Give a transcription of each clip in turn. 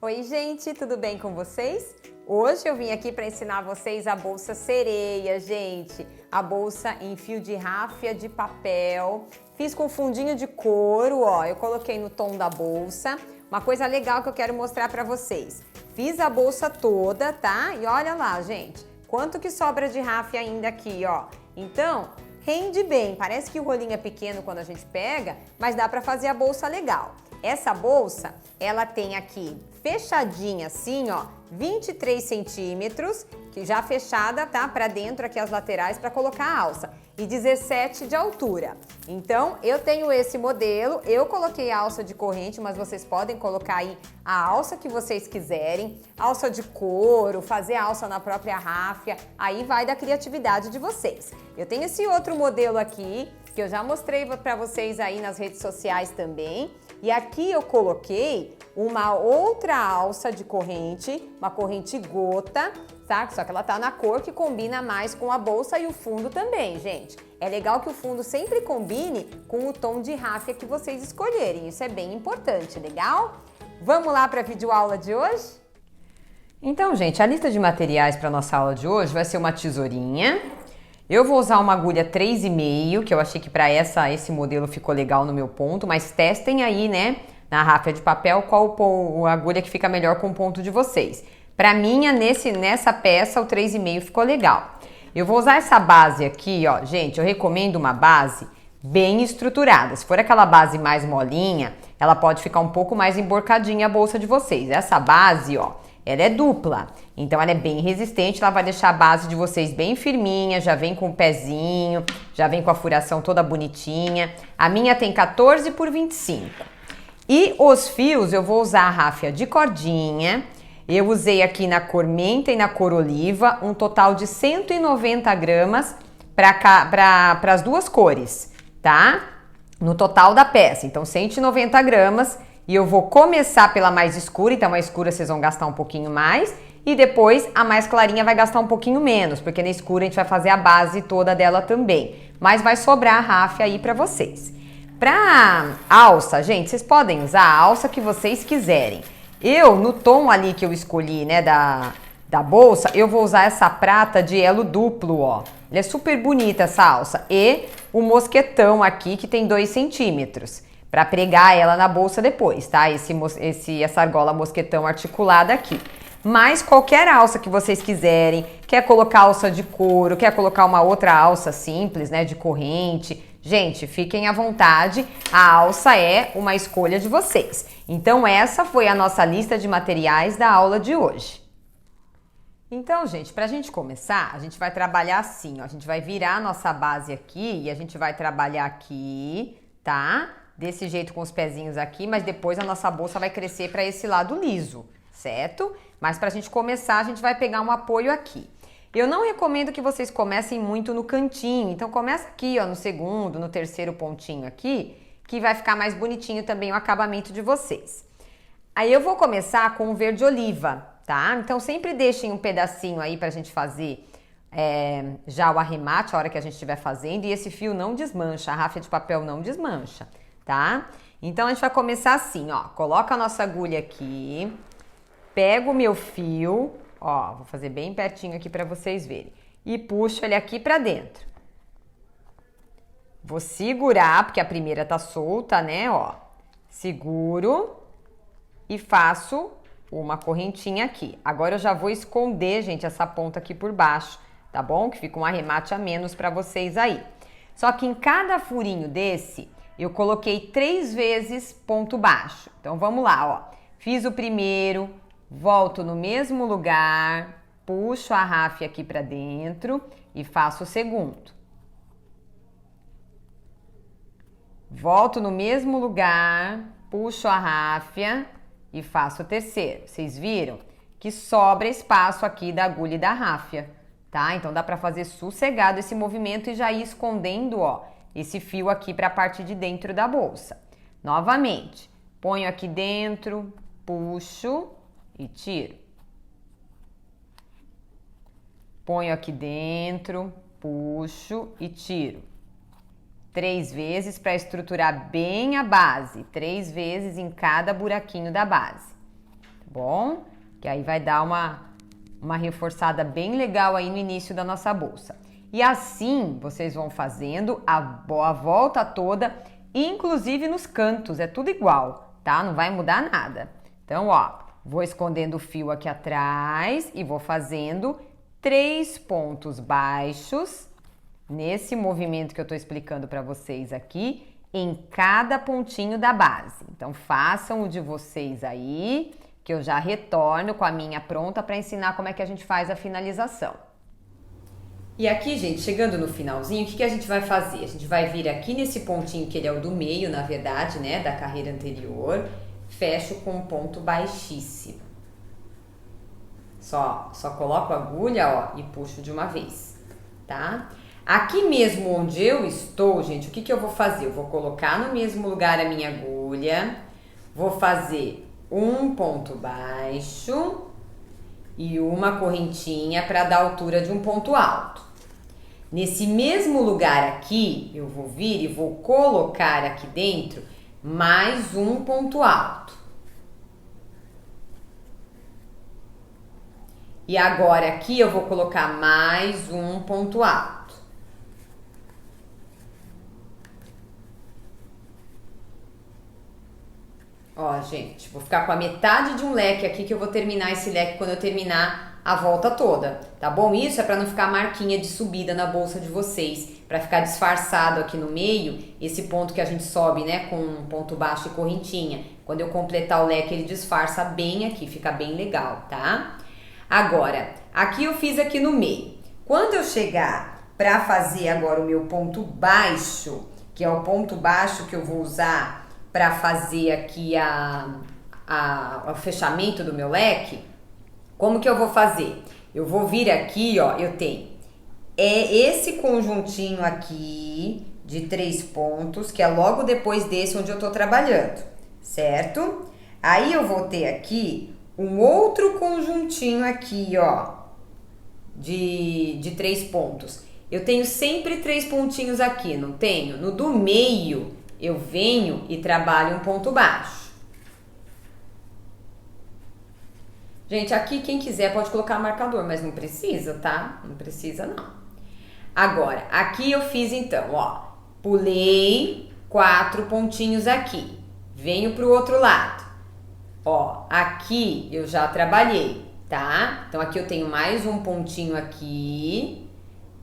Oi gente, tudo bem com vocês? Hoje eu vim aqui para ensinar vocês a bolsa sereia, gente. A bolsa em fio de ráfia de papel. Fiz com fundinho de couro, ó. Eu coloquei no tom da bolsa. Uma coisa legal que eu quero mostrar para vocês. Fiz a bolsa toda, tá? E olha lá, gente. Quanto que sobra de ráfia ainda aqui, ó. Então, rende bem. Parece que o rolinho é pequeno quando a gente pega, mas dá para fazer a bolsa legal. Essa bolsa, ela tem aqui fechadinha assim, ó, 23 centímetros, que já fechada, tá? Pra dentro aqui as laterais para colocar a alça. E 17 de altura. Então, eu tenho esse modelo, eu coloquei a alça de corrente, mas vocês podem colocar aí a alça que vocês quiserem, alça de couro, fazer a alça na própria ráfia, aí vai da criatividade de vocês. Eu tenho esse outro modelo aqui, que eu já mostrei para vocês aí nas redes sociais também. E aqui eu coloquei uma outra alça de corrente, uma corrente gota, tá? Só que ela tá na cor que combina mais com a bolsa e o fundo também, gente. É legal que o fundo sempre combine com o tom de ráfia que vocês escolherem. Isso é bem importante, legal? Vamos lá para a videoaula de hoje? Então, gente, a lista de materiais para nossa aula de hoje vai ser uma tesourinha. Eu vou usar uma agulha 3,5, que eu achei que para esse modelo ficou legal no meu ponto, mas testem aí, né, na ráfia de papel, qual a agulha que fica melhor com o ponto de vocês. Para mim, nessa peça, o 3,5 ficou legal. Eu vou usar essa base aqui, ó, gente, eu recomendo uma base bem estruturada. Se for aquela base mais molinha, ela pode ficar um pouco mais emborcadinha a bolsa de vocês. Essa base, ó, ela é dupla, então ela é bem resistente, ela vai deixar a base de vocês bem firminha, já vem com o pezinho, já vem com a furação toda bonitinha. A minha tem 14 por 25. E os fios eu vou usar a ráfia de cordinha, eu usei aqui na cor menta e na cor oliva, um total de 190 gramas para as duas cores, tá? No total da peça, então 190 gramas. E eu vou começar pela mais escura, então a escura vocês vão gastar um pouquinho mais. E depois a mais clarinha vai gastar um pouquinho menos, porque na escura a gente vai fazer a base toda dela também. Mas vai sobrar a ráfia aí pra vocês. Pra alça, gente, vocês podem usar a alça que vocês quiserem. Eu, no tom ali que eu escolhi, né, da bolsa, eu vou usar essa prata de elo duplo, ó. Ela é super bonita essa alça. E o mosquetão aqui, que tem 2 centímetros. Para pregar ela na bolsa depois, tá? Essa argola mosquetão articulada aqui. Mas qualquer alça que vocês quiserem, quer colocar alça de couro, quer colocar uma outra alça simples, né, de corrente. Gente, fiquem à vontade, a alça é uma escolha de vocês. Então essa foi a nossa lista de materiais da aula de hoje. Então, gente, pra gente começar, a gente vai trabalhar assim, ó. A gente vai virar a nossa base aqui e a gente vai trabalhar aqui, tá? Desse jeito com os pezinhos aqui, mas depois a nossa bolsa vai crescer para esse lado liso, certo? Mas para a gente começar, a gente vai pegar um apoio aqui. Eu não recomendo que vocês comecem muito no cantinho, então começa aqui, ó, no segundo, no terceiro pontinho aqui, que vai ficar mais bonitinho também o acabamento de vocês. Aí eu vou começar com o verde oliva, tá? Então sempre deixem um pedacinho aí para a gente fazer já o arremate, a hora que a gente estiver fazendo, e esse fio não desmancha, a ráfia de papel não desmancha. Tá? Então a gente vai começar assim, ó, coloca a nossa agulha aqui, pego o meu fio, ó, vou fazer bem pertinho aqui para vocês verem, e puxo ele aqui para dentro. Vou segurar, porque a primeira tá solta, né, ó, seguro e faço uma correntinha aqui. Agora eu já vou esconder, gente, essa ponta aqui por baixo, tá bom? Que fica um arremate a menos para vocês aí. Só que em cada furinho desse, eu coloquei 3 vezes ponto baixo. Então, vamos lá, ó. Fiz o primeiro, volto no mesmo lugar, puxo a ráfia aqui pra dentro e faço o segundo. Volto no mesmo lugar, puxo a ráfia e faço o terceiro. Vocês viram que sobra espaço aqui da agulha e da ráfia, tá? Então, dá pra fazer sossegado esse movimento e já ir escondendo, ó, esse fio aqui para a parte de dentro da bolsa. Novamente, ponho aqui dentro, puxo e tiro. Ponho aqui dentro, puxo e tiro. 3 vezes para estruturar bem a base. 3 vezes em cada buraquinho da base. Tá bom? Que aí vai dar uma reforçada bem legal aí no início da nossa bolsa. E assim vocês vão fazendo a volta toda, inclusive nos cantos, é tudo igual, tá? Não vai mudar nada. Então, ó, vou escondendo o fio aqui atrás e vou fazendo 3 pontos baixos nesse movimento que eu tô explicando para vocês aqui, em cada pontinho da base. Então, façam o de vocês aí, que eu já retorno com a minha pronta para ensinar como é que a gente faz a finalização. E aqui, gente, chegando no finalzinho, o que a gente vai fazer? A gente vai vir aqui nesse pontinho, que ele é o do meio, na verdade, né, da carreira anterior, fecho com um ponto baixíssimo. Só coloco a agulha, ó, e puxo de uma vez, tá? Aqui mesmo onde eu estou, gente, o que eu vou fazer? Eu vou colocar no mesmo lugar a minha agulha, vou fazer um ponto baixo e uma correntinha para dar a altura de um ponto alto. Nesse mesmo lugar aqui, eu vou vir e vou colocar aqui dentro mais um ponto alto. E agora aqui eu vou colocar mais um ponto alto. Ó, gente, vou ficar com a metade de um leque aqui, que eu vou terminar esse leque quando eu terminar a volta toda, tá bom? Isso é para não ficar marquinha de subida na bolsa de vocês, para ficar disfarçado aqui no meio, esse ponto que a gente sobe, né, com um ponto baixo e correntinha. Quando eu completar o leque, ele disfarça bem aqui, fica bem legal, tá? Agora, aqui eu fiz aqui no meio. Quando eu chegar para fazer agora o meu ponto baixo, que é o ponto baixo que eu vou usar para fazer aqui o fechamento do meu leque, como que eu vou fazer? Eu vou vir aqui, ó, eu tenho esse conjuntinho aqui de 3 pontos, que é logo depois desse onde eu tô trabalhando, certo? Aí eu vou ter aqui um outro conjuntinho aqui, ó, de 3 pontos. Eu tenho sempre 3 pontinhos aqui, não tenho? No do meio, eu venho e trabalho um ponto baixo. Gente, aqui quem quiser pode colocar marcador, mas não precisa, tá? Não precisa, não. Agora, aqui eu fiz então, ó, pulei 4 pontinhos aqui. Venho pro outro lado. Ó, aqui eu já trabalhei, tá? Então, aqui eu tenho mais um pontinho aqui.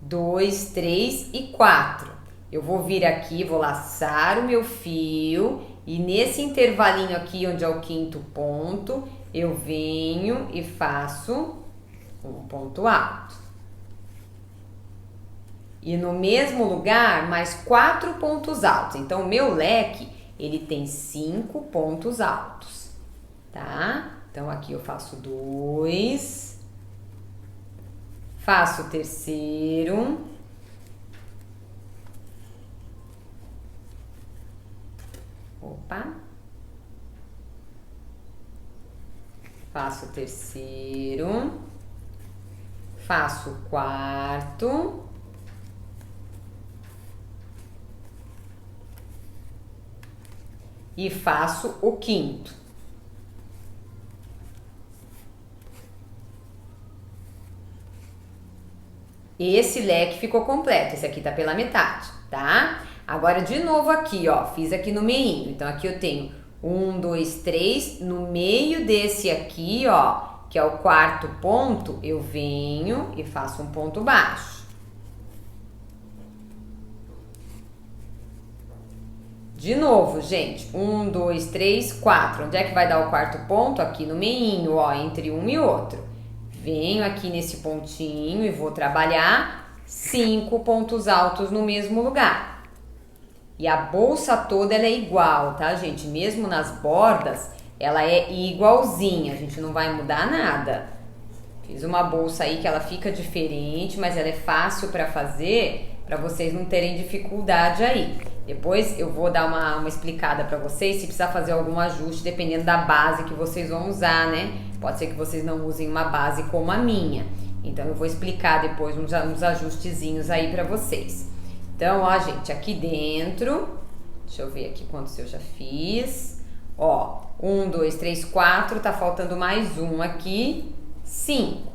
2, 3 e 4. Eu vou vir aqui, vou laçar o meu fio e nesse intervalinho aqui, onde é o 5º ponto, eu venho e faço um ponto alto. E no mesmo lugar, mais 4 pontos altos. Então, o meu leque, ele tem 5 pontos altos, tá? Então, aqui eu faço 2, faço o terceiro, opa, faço o terceiro, faço o quarto, e faço o 5º. Esse leque ficou completo, esse aqui tá pela metade, tá? Agora, de novo aqui, ó, fiz aqui no meio. Então, aqui eu tenho 1, 2, 3. No meio desse aqui, ó, que é o 4º ponto, eu venho e faço um ponto baixo. De novo, gente, 1, 2, 3, 4. Onde é que vai dar o 4º ponto? Aqui no meinho, ó, entre um e outro. Venho aqui nesse pontinho e vou trabalhar 5 pontos altos no mesmo lugar. E a bolsa toda ela é igual, tá, gente? Mesmo nas bordas, ela é igualzinha, a gente não vai mudar nada. Fiz uma bolsa aí que ela fica diferente, mas ela é fácil para fazer, para vocês não terem dificuldade aí. Depois eu vou dar uma explicada para vocês se precisar fazer algum ajuste, dependendo da base que vocês vão usar, né? Pode ser que vocês não usem uma base como a minha. Então eu vou explicar depois uns ajustezinhos aí para vocês. Então, ó, gente, aqui dentro, deixa eu ver aqui quantos eu já fiz. Ó, 1, 2, 3, 4, tá faltando mais um aqui, 5.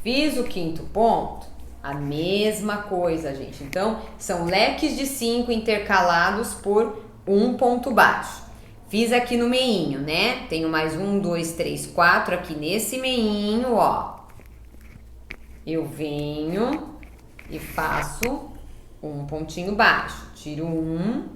Fiz o quinto ponto, a mesma coisa, gente. Então, são leques de 5 intercalados por um ponto baixo. Fiz aqui no meinho, né? Tenho mais 1, 2, 3, 4 aqui nesse meinho, ó. Eu venho e faço um pontinho baixo. Tiro um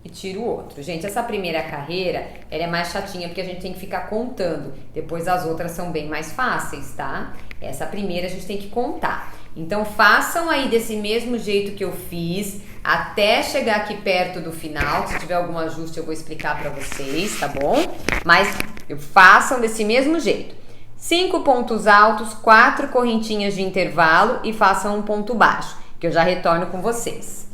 e tiro o outro. Gente, essa primeira carreira, ela é mais chatinha porque a gente tem que ficar contando. Depois as outras são bem mais fáceis, tá? Essa primeira a gente tem que contar. Então façam aí desse mesmo jeito que eu fiz até chegar aqui perto do final. Se tiver algum ajuste eu vou explicar pra vocês, tá bom? Mas façam desse mesmo jeito. 5 pontos altos, 4 correntinhas de intervalo e façam um ponto baixo, que eu já retorno com vocês.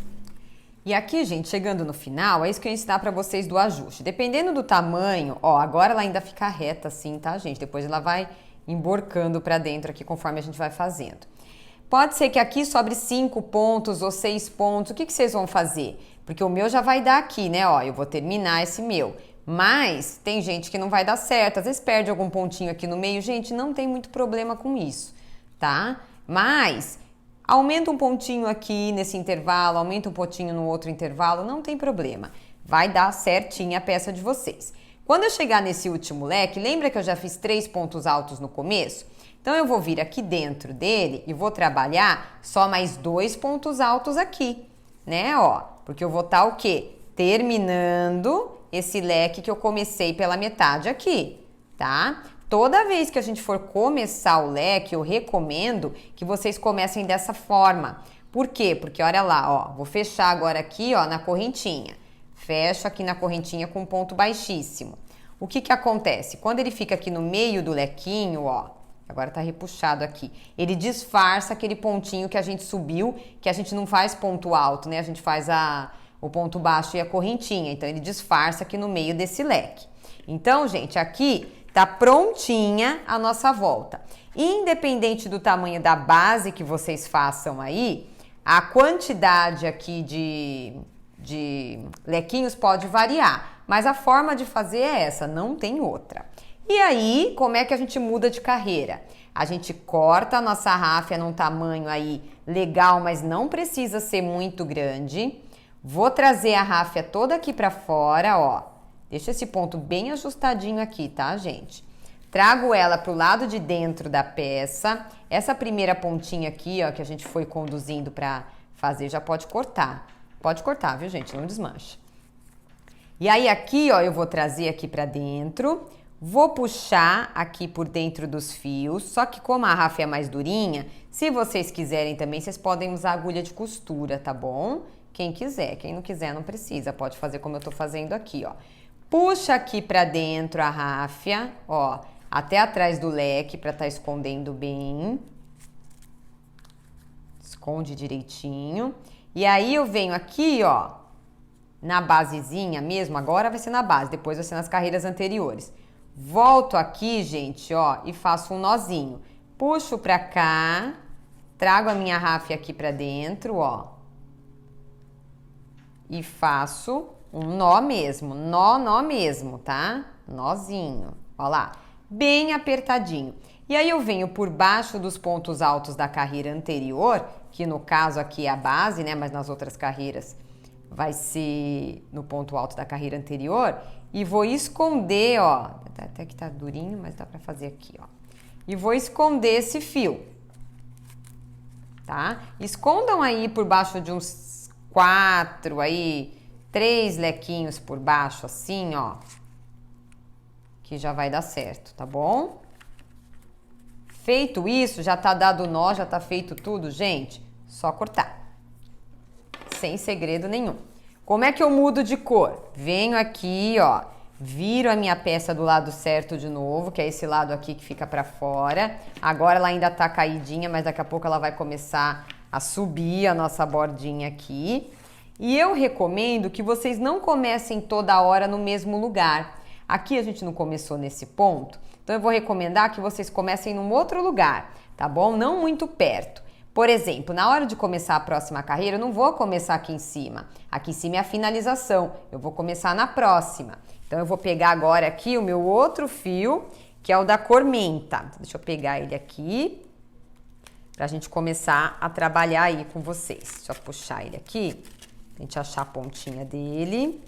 E aqui, gente, chegando no final, é isso que eu ia ensinar pra vocês do ajuste. Dependendo do tamanho, ó, agora ela ainda fica reta assim, tá, gente? Depois ela vai emborcando pra dentro aqui conforme a gente vai fazendo. Pode ser que aqui sobre 5 pontos ou 6 pontos. O que vocês vão fazer? Porque o meu já vai dar aqui, né? Ó, eu vou terminar esse meu. Mas tem gente que não vai dar certo. Às vezes perde algum pontinho aqui no meio. Gente, não tem muito problema com isso, tá? Mas aumenta um pontinho aqui nesse intervalo, aumenta um pontinho no outro intervalo, não tem problema. Vai dar certinho a peça de vocês. Quando eu chegar nesse último leque, lembra que eu já fiz 3 pontos altos no começo? Então, eu vou vir aqui dentro dele e vou trabalhar só mais 2 pontos altos aqui, né, ó. Porque eu vou estar o quê? Terminando esse leque que eu comecei pela metade aqui, tá? Toda vez que a gente for começar o leque, eu recomendo que vocês comecem dessa forma. Por quê? Porque olha lá, ó, vou fechar agora aqui, ó, na correntinha. Fecho aqui na correntinha com ponto baixíssimo. O que que acontece? Quando ele fica aqui no meio do lequinho, ó, agora tá repuxado aqui. Ele disfarça aquele pontinho que a gente subiu, que a gente não faz ponto alto, né? A gente faz o ponto baixo e a correntinha. Então, ele disfarça aqui no meio desse leque. Então, gente, aqui tá prontinha a nossa volta. Independente do tamanho da base que vocês façam aí, a quantidade aqui de lequinhos pode variar. Mas a forma de fazer é essa, não tem outra. E aí, como é que a gente muda de carreira? A gente corta a nossa ráfia num tamanho aí legal, mas não precisa ser muito grande. Vou trazer a ráfia toda aqui pra fora, ó. Deixa esse ponto bem ajustadinho aqui, tá, gente? Trago ela pro lado de dentro da peça. Essa primeira pontinha aqui, ó, que a gente foi conduzindo pra fazer, já pode cortar. Pode cortar, viu, gente? Não desmancha. E aí aqui, ó, eu vou trazer aqui pra dentro. Vou puxar aqui por dentro dos fios, só que como a ráfia é mais durinha, se vocês quiserem também, vocês podem usar agulha de costura, tá bom? Quem quiser, quem não quiser não precisa, pode fazer como eu tô fazendo aqui, ó. Puxa aqui pra dentro a ráfia, ó, até atrás do leque pra tá escondendo bem. Esconde direitinho. E aí eu venho aqui, ó, na basezinha mesmo, agora vai ser na base, depois vai ser nas carreiras anteriores. Volto aqui, gente, ó, e faço um nozinho. Puxo pra cá, trago a minha ráfia aqui pra dentro, ó. E faço um nó mesmo, nó mesmo, tá? Nozinho, ó lá, bem apertadinho. E aí eu venho por baixo dos pontos altos da carreira anterior, que no caso aqui é a base, né? Mas nas outras carreiras vai ser no ponto alto da carreira anterior. E vou esconder, ó, até que tá durinho, mas dá pra fazer aqui, ó. E vou esconder esse fio, tá? Escondam aí por baixo de uns 4, aí, 3 lequinhos por baixo, assim, ó. Que já vai dar certo, tá bom? Feito isso, já tá dado o nó, já tá feito tudo, gente, só cortar. Sem segredo nenhum. Como é que eu mudo de cor? Venho aqui, ó, viro a minha peça do lado certo de novo, que é esse lado aqui que fica pra fora. Agora ela ainda tá caidinha, mas daqui a pouco ela vai começar a subir a nossa bordinha aqui. E eu recomendo que vocês não comecem toda hora no mesmo lugar. Aqui a gente não começou nesse ponto, então eu vou recomendar que vocês comecem num outro lugar, tá bom? Não muito perto. Por exemplo, na hora de começar a próxima carreira, eu não vou começar aqui em cima. Aqui em cima é a finalização, eu vou começar na próxima. Então, eu vou pegar agora aqui o meu outro fio, que é o da cor menta. Deixa eu pegar ele aqui, pra gente começar a trabalhar aí com vocês. Deixa eu puxar ele aqui, pra gente achar a pontinha dele.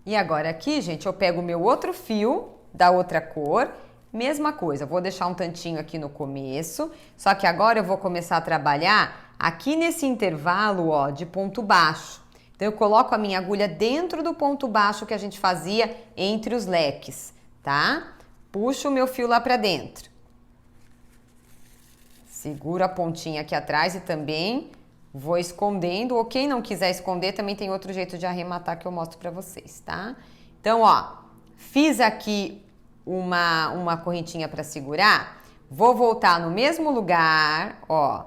E agora aqui, gente, eu pego o meu outro fio da outra cor, mesma coisa, vou deixar um tantinho aqui no começo, só que agora eu vou começar a trabalhar aqui nesse intervalo, ó, de ponto baixo. Então, eu coloco a minha agulha dentro do ponto baixo que a gente fazia entre os leques, tá? Puxo o meu fio lá pra dentro. Seguro a pontinha aqui atrás e também vou escondendo, ou quem não quiser esconder, também tem outro jeito de arrematar que eu mostro pra vocês, tá? Então, ó, fiz aqui uma correntinha pra segurar, vou voltar no mesmo lugar, ó,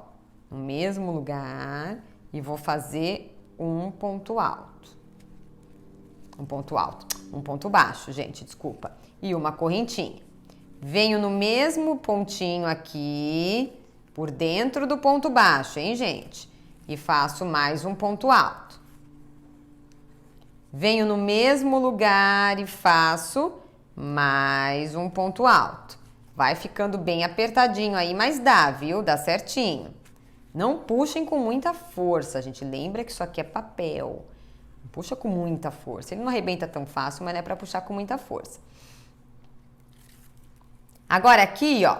no mesmo lugar, e vou fazer um ponto alto. Um ponto baixo, gente, desculpa. E uma correntinha. Venho no mesmo pontinho aqui, por dentro do ponto baixo, hein, gente? E faço mais um ponto alto. Venho no mesmo lugar e faço mais um ponto alto. Vai ficando bem apertadinho aí, mas dá, viu? Dá certinho. Não puxem com muita força, gente. Lembra que isso aqui é papel. Não puxa com muita força. Ele não arrebenta tão fácil, mas não é pra puxar com muita força. Agora aqui, ó,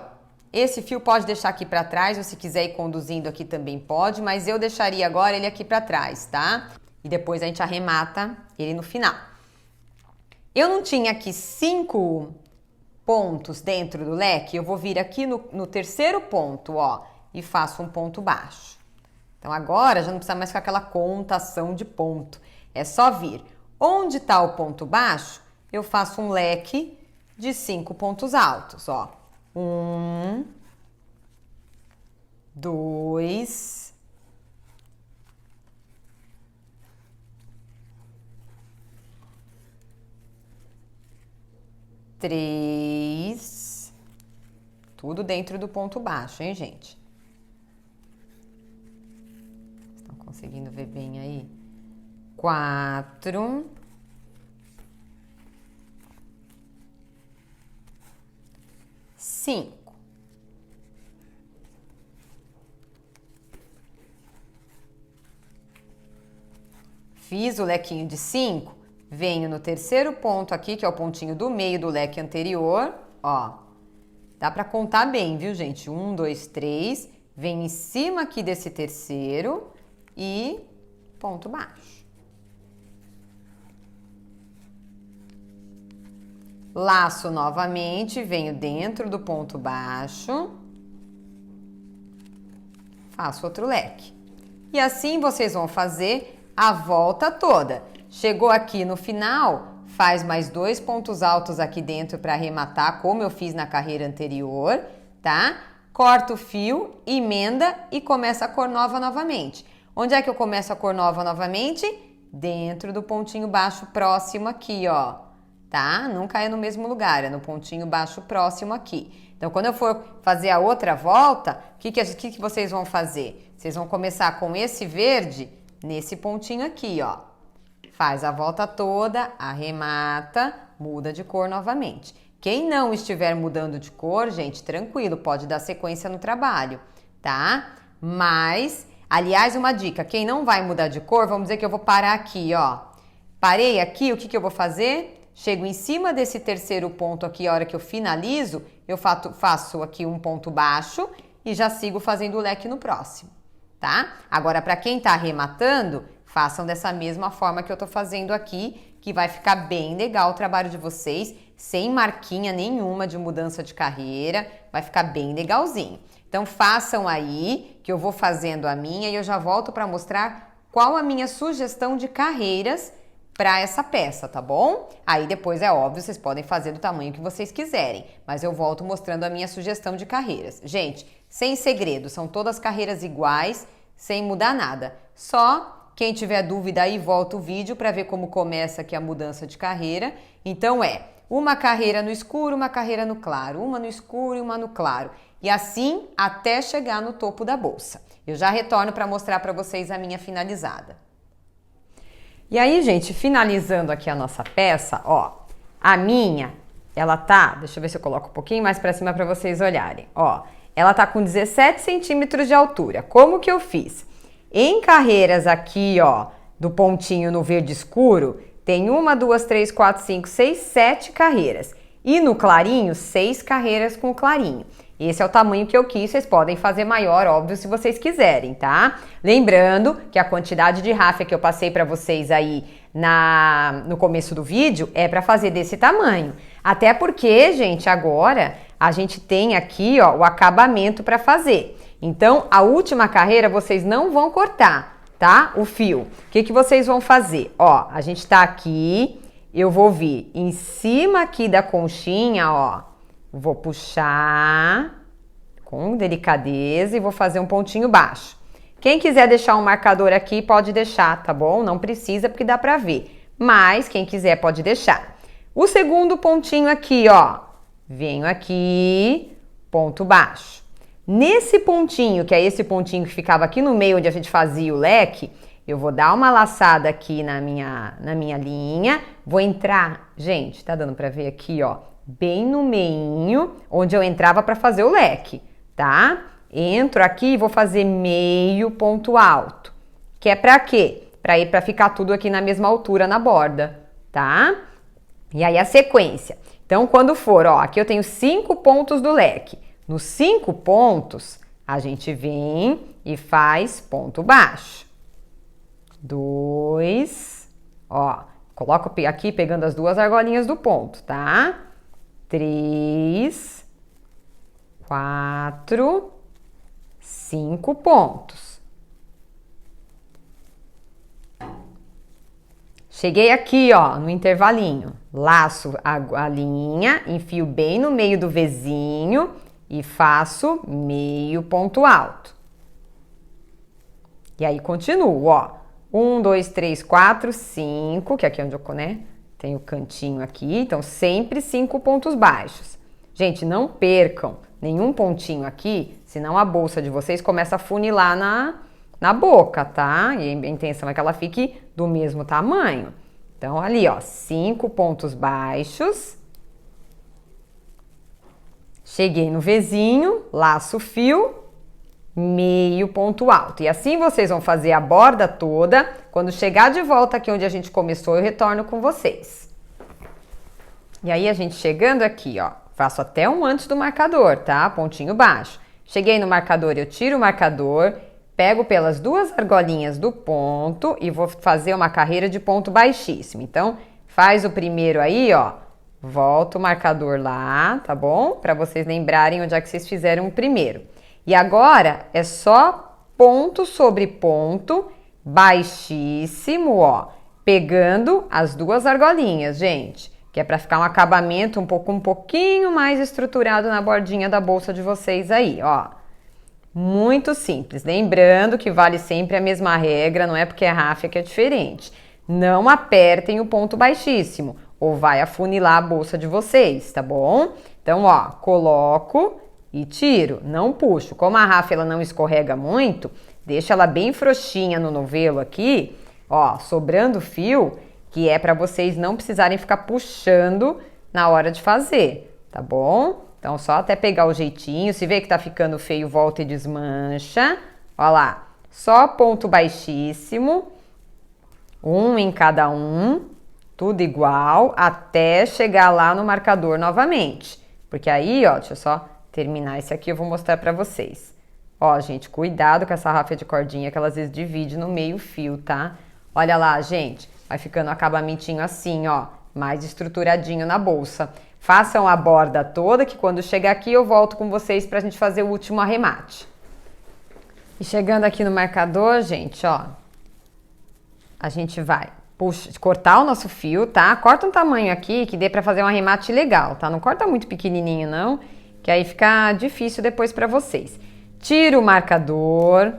esse fio pode deixar aqui pra trás, ou se quiser ir conduzindo aqui também pode, mas eu deixaria agora ele aqui pra trás, tá? E depois a gente arremata ele no final. Eu não tinha aqui 5 pontos dentro do leque, eu vou vir aqui no terceiro ponto, ó, e faço um ponto baixo. Então agora já não precisa mais ficar aquela contação de ponto, é só vir. Onde tá o ponto baixo, eu faço um leque de 5 pontos altos, ó. 1, 2, 3, tudo dentro do ponto baixo, hein, gente? Estão conseguindo ver bem aí? 4, 5. Fiz o lequinho de 5, venho no terceiro ponto aqui, que é o pontinho do meio do leque anterior, ó. Dá pra contar bem, viu, gente? 1, 2, 3, venho em cima aqui desse terceiro e ponto baixo. Laço novamente, venho dentro do ponto baixo, faço outro leque. E assim vocês vão fazer a volta toda. Chegou aqui no final, faz mais 2 pontos altos aqui dentro para arrematar, como eu fiz na carreira anterior, tá? Corta o fio, emenda e começa a cor nova novamente. Onde é que eu começo a cor nova novamente? Dentro do pontinho baixo próximo aqui, ó. Tá? Não caia no mesmo lugar, é no pontinho baixo próximo aqui. Então, quando eu for fazer a outra volta, o que vocês vão fazer? Vocês vão começar com esse verde nesse pontinho aqui, ó. Faz a volta toda, arremata, muda de cor novamente. Quem não estiver mudando de cor, gente, tranquilo, pode dar sequência no trabalho, tá? Mas, aliás, uma dica, quem não vai mudar de cor, vamos dizer que eu vou parar aqui, ó. Parei aqui, o que eu vou fazer? Chego em cima desse terceiro ponto aqui, a hora que eu finalizo, eu faço aqui um ponto baixo e já sigo fazendo o leque no próximo, tá? Agora, para quem tá arrematando, façam dessa mesma forma que eu tô fazendo aqui, que vai ficar bem legal o trabalho de vocês, sem marquinha nenhuma de mudança de carreira, vai ficar bem legalzinho. Então, façam aí, que eu vou fazendo a minha e eu já volto para mostrar qual a minha sugestão de carreiras para essa peça, tá bom? Aí depois é óbvio, vocês podem fazer do tamanho que vocês quiserem, mas eu volto mostrando a minha sugestão de carreiras. Gente, sem segredo, são todas carreiras iguais, sem mudar nada. Só quem tiver dúvida aí, volta o vídeo para ver como começa aqui a mudança de carreira. Então uma carreira no escuro, uma carreira no claro, uma no escuro e uma no claro. E assim até chegar no topo da bolsa. Eu já retorno para mostrar para vocês a minha finalizada. E aí, gente, finalizando aqui a nossa peça, ó, a minha, ela tá, deixa eu ver se eu coloco um pouquinho mais para cima para vocês olharem, ó, ela tá com 17 centímetros de altura. Como que eu fiz? Em carreiras aqui, ó, do pontinho no verde escuro, tem 1, 2, 3, 4, 5, 6, 7 carreiras. E no clarinho, 6 carreiras com o clarinho. Esse é o tamanho que eu quis, vocês podem fazer maior, óbvio, se vocês quiserem, tá? Lembrando que a quantidade de ráfia que eu passei para vocês aí no começo do vídeo é para fazer desse tamanho. Até porque, gente, agora a gente tem aqui, ó, o acabamento para fazer. Então, a última carreira vocês não vão cortar, tá? O fio. O que que vocês vão fazer? Ó, a gente tá aqui, eu vou vir em cima aqui da conchinha, ó. Vou puxar com delicadeza e vou fazer um pontinho baixo. Quem quiser deixar um marcador aqui, pode deixar, tá bom? Não precisa, porque dá pra ver. Mas, quem quiser, pode deixar. O segundo pontinho aqui, ó. Venho aqui, ponto baixo. Nesse pontinho, que é esse pontinho que ficava aqui no meio onde a gente fazia o leque, eu vou dar uma laçada aqui na minha linha. Vou entrar, gente, tá dando pra ver aqui, ó. Bem no meinho, onde eu entrava para fazer o leque, tá? Entro aqui e vou fazer meio ponto alto. Que é para quê? Para ficar tudo aqui na mesma altura na borda, tá? E aí a sequência. Então, quando for, ó, aqui eu tenho 5 pontos do leque. Nos 5 pontos, a gente vem e faz ponto baixo. 2, ó, coloco aqui pegando as 2 argolinhas do ponto, tá? 3, 4, 5 pontos. Cheguei aqui, ó, no intervalinho. Laço a linha, enfio bem no meio do Vzinho e faço meio ponto alto. E aí continuo, ó. 1, 2, 3, 4, 5, que aqui é onde eu, né? Tem o cantinho aqui, então sempre 5 pontos baixos. Gente, não percam nenhum pontinho aqui, senão a bolsa de vocês começa a funilar na boca, tá? E a intenção é que ela fique do mesmo tamanho. Então, ali, ó, 5 pontos baixos. Cheguei no Vzinho, laço o fio, meio ponto alto. E assim vocês vão fazer a borda toda. Quando chegar de volta aqui onde a gente começou, eu retorno com vocês. E aí, a gente chegando aqui, ó, faço até um antes do marcador, tá? Pontinho baixo. Cheguei no marcador, eu tiro o marcador, pego pelas 2 argolinhas do ponto e vou fazer uma carreira de ponto baixíssimo. Então, faz o primeiro aí, ó, volta o marcador lá, tá bom? Para vocês lembrarem onde é que vocês fizeram o primeiro. E agora, é só ponto sobre ponto, baixíssimo, ó, pegando as 2 argolinhas, gente, que é para ficar um acabamento um pouquinho mais estruturado na bordinha da bolsa de vocês aí, ó. Muito simples. Lembrando que vale sempre a mesma regra, não é porque é ráfia que é diferente. Não apertem o ponto baixíssimo, ou vai afunilar a bolsa de vocês, tá bom? Então, ó, coloco e tiro, não puxo. Como a ráfia ela não escorrega muito, deixa ela bem frouxinha no novelo aqui, ó, sobrando fio, que é para vocês não precisarem ficar puxando na hora de fazer, tá bom? Então, só até pegar o jeitinho, se vê que tá ficando feio, volta e desmancha. Ó lá, só ponto baixíssimo, um em cada um, tudo igual, até chegar lá no marcador novamente. Porque aí, ó, deixa eu só terminar esse aqui, eu vou mostrar pra vocês. Ó, gente, cuidado com essa ráfia de cordinha, que ela às vezes divide no meio fio, tá? Olha lá, gente, vai ficando um acabamentinho assim, ó, mais estruturadinho na bolsa. Façam a borda toda, que quando chegar aqui eu volto com vocês pra gente fazer o último arremate. E chegando aqui no marcador, gente, ó, a gente vai cortar o nosso fio, tá? Corta um tamanho aqui que dê pra fazer um arremate legal, tá? Não corta muito pequenininho, não, que aí fica difícil depois pra vocês. Tiro o marcador,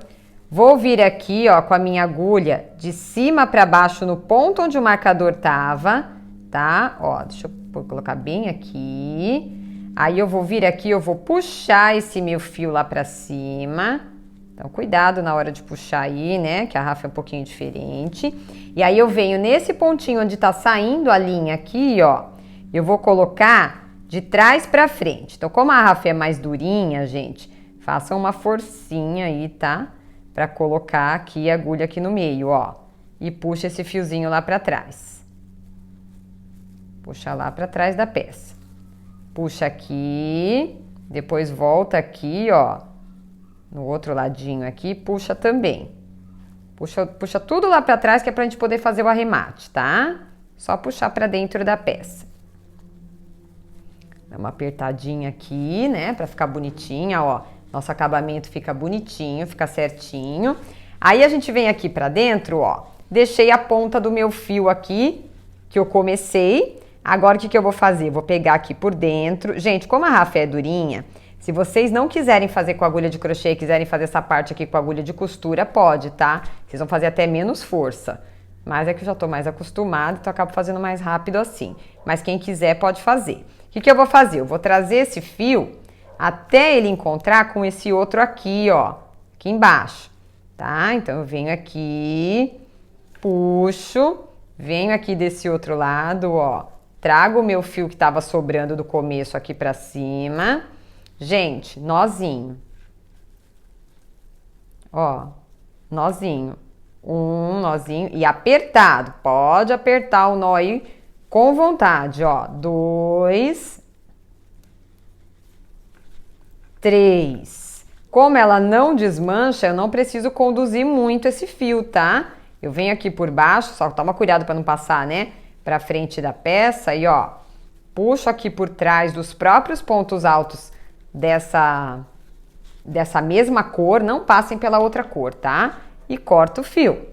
vou vir aqui, ó, com a minha agulha de cima pra baixo no ponto onde o marcador tava, tá? Ó, deixa eu Vou colocar bem aqui. Aí eu vou vir aqui, eu vou puxar esse meu fio lá pra cima. Então, cuidado na hora de puxar aí, né? Que a Rafa é um pouquinho diferente. E aí eu venho nesse pontinho onde tá saindo a linha aqui, ó. Eu vou colocar de trás pra frente. Então, como a Rafa é mais durinha, gente, façam uma forcinha aí, tá? Pra colocar aqui a agulha aqui no meio, ó. E puxa esse fiozinho lá pra trás. Puxa lá pra trás da peça. Puxa aqui, depois volta aqui, ó. No outro ladinho aqui, puxa também. Puxa tudo lá pra trás que é pra gente poder fazer o arremate, tá? Só puxar pra dentro da peça. Dá uma apertadinha aqui, né? Pra ficar bonitinha, ó. Nosso acabamento fica bonitinho, fica certinho. Aí a gente vem aqui pra dentro, ó. Deixei a ponta do meu fio aqui, que eu comecei. Agora o que eu vou fazer? Vou pegar aqui por dentro. Gente, como a Rafa é durinha, se vocês não quiserem fazer com agulha de crochê, quiserem fazer essa parte aqui com agulha de costura, pode, tá? Vocês vão fazer até menos força. Mas é que eu já tô mais acostumada, então eu acabo fazendo mais rápido assim. Mas quem quiser pode fazer. O que eu vou fazer? Eu vou trazer esse fio até ele encontrar com esse outro aqui, ó. Aqui embaixo, tá? Então eu venho aqui, puxo, venho aqui desse outro lado, ó. Trago o meu fio que tava sobrando do começo aqui pra cima. Gente, nozinho. Ó, nozinho. Um nozinho e apertado. Pode apertar o nó aí com vontade, ó. 2, 3. Como ela não desmancha, eu não preciso conduzir muito esse fio, tá? Eu venho aqui por baixo, só toma cuidado para não passar, né? Pra frente da peça e, ó, puxo aqui por trás dos próprios pontos altos dessa mesma cor, não passem pela outra cor, tá? E corto o fio.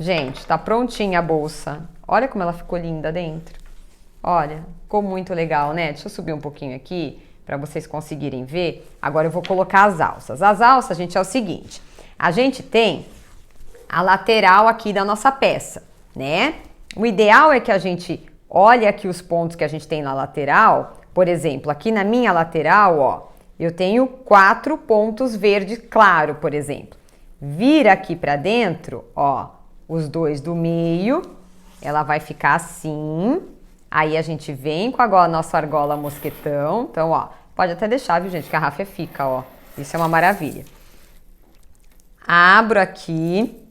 Gente, tá prontinha a bolsa. Olha como ela ficou linda dentro. Olha, ficou muito legal, né? Deixa eu subir um pouquinho aqui para vocês conseguirem ver. Agora eu vou colocar as alças. As alças, gente, é o seguinte. A gente tem a lateral aqui da nossa peça, né? O ideal é que a gente olhe aqui os pontos que a gente tem na lateral. Por exemplo, aqui na minha lateral, ó, eu tenho 4 pontos verde claro, por exemplo. Vira aqui pra dentro, ó, os 2 do meio, ela vai ficar assim. Aí a gente vem com a nossa argola mosquetão. Então, ó, pode até deixar, viu, gente, que a Rafa fica, ó. Isso é uma maravilha. Abro aqui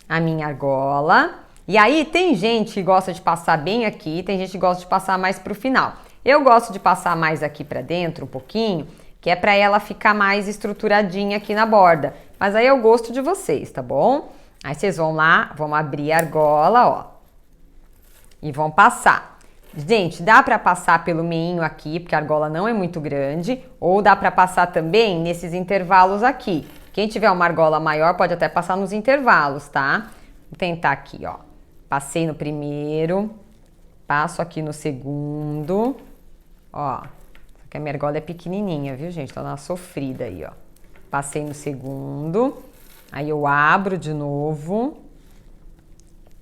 a minha argola. E aí tem gente que gosta de passar bem aqui, tem gente que gosta de passar mais pro final. Eu gosto de passar mais aqui pra dentro um pouquinho, que é pra ela ficar mais estruturadinha aqui na borda. Mas aí é o gosto de vocês, tá bom? Aí vocês vão lá, vão abrir a argola, ó. E vão passar. Gente, dá pra passar pelo meinho aqui, porque a argola não é muito grande. Ou dá pra passar também nesses intervalos aqui. Quem tiver uma argola maior pode até passar nos intervalos, tá? Vou tentar aqui, ó. Passei no primeiro, passo aqui no segundo, ó. Só que a minha argola é pequenininha, viu, gente? Tá uma sofrida aí, ó. Passei no segundo, aí eu abro de novo,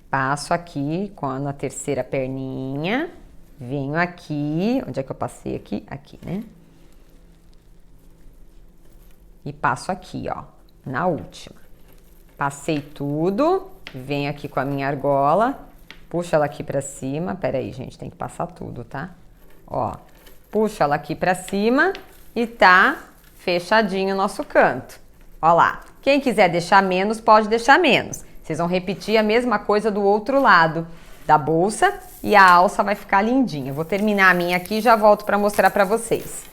passo aqui na terceira perninha, venho aqui, onde é que eu passei aqui? Aqui, né? E passo aqui, ó, na última. Passei tudo, venho aqui com a minha argola, puxo ela aqui pra cima. Pera aí, gente, tem que passar tudo, tá? Ó, puxo ela aqui pra cima e tá fechadinho o nosso canto. Ó lá, quem quiser deixar menos, pode deixar menos. Vocês vão repetir a mesma coisa do outro lado da bolsa e a alça vai ficar lindinha. Vou terminar a minha aqui e já volto pra mostrar pra vocês.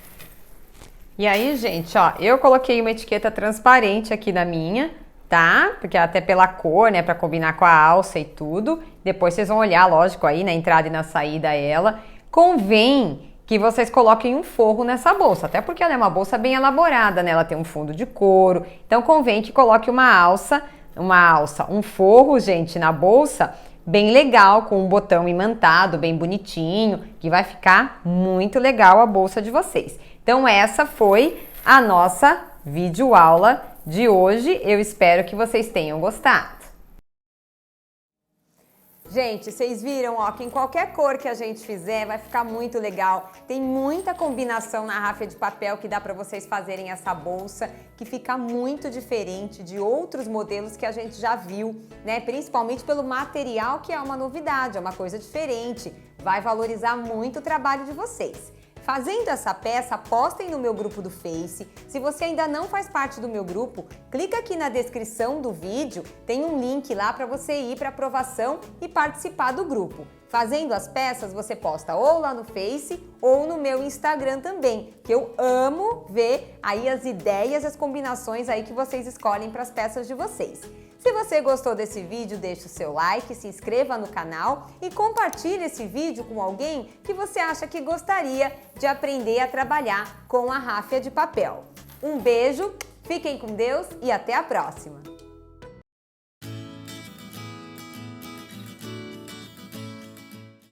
E aí, gente, ó, eu coloquei uma etiqueta transparente aqui na minha, tá? Porque até pela cor, né, pra combinar com a alça e tudo. Depois vocês vão olhar, lógico, aí na entrada e na saída ela. Convém que vocês coloquem um forro nessa bolsa, até porque ela é uma bolsa bem elaborada, né? Ela tem um fundo de couro, então convém que coloque um forro, gente, na bolsa, bem legal, com um botão imantado, bem bonitinho, que vai ficar muito legal a bolsa de vocês. Então essa foi a nossa videoaula de hoje. Eu espero que vocês tenham gostado. Gente, vocês viram, ó, que em qualquer cor que a gente fizer vai ficar muito legal. Tem muita combinação na ráfia de papel que dá para vocês fazerem essa bolsa, que fica muito diferente de outros modelos que a gente já viu, né? Principalmente pelo material, que é uma novidade, é uma coisa diferente. Vai valorizar muito o trabalho de vocês. Fazendo essa peça, postem no meu grupo do Face. Se você ainda não faz parte do meu grupo, clica aqui na descrição do vídeo, tem um link lá para você ir para aprovação e participar do grupo. Fazendo as peças, você posta ou lá no Face ou no meu Instagram também, que eu amo ver aí as ideias, as combinações aí que vocês escolhem para as peças de vocês. Se você gostou desse vídeo, deixe o seu like, se inscreva no canal e compartilhe esse vídeo com alguém que você acha que gostaria de aprender a trabalhar com a ráfia de papel. Um beijo, fiquem com Deus e até a próxima!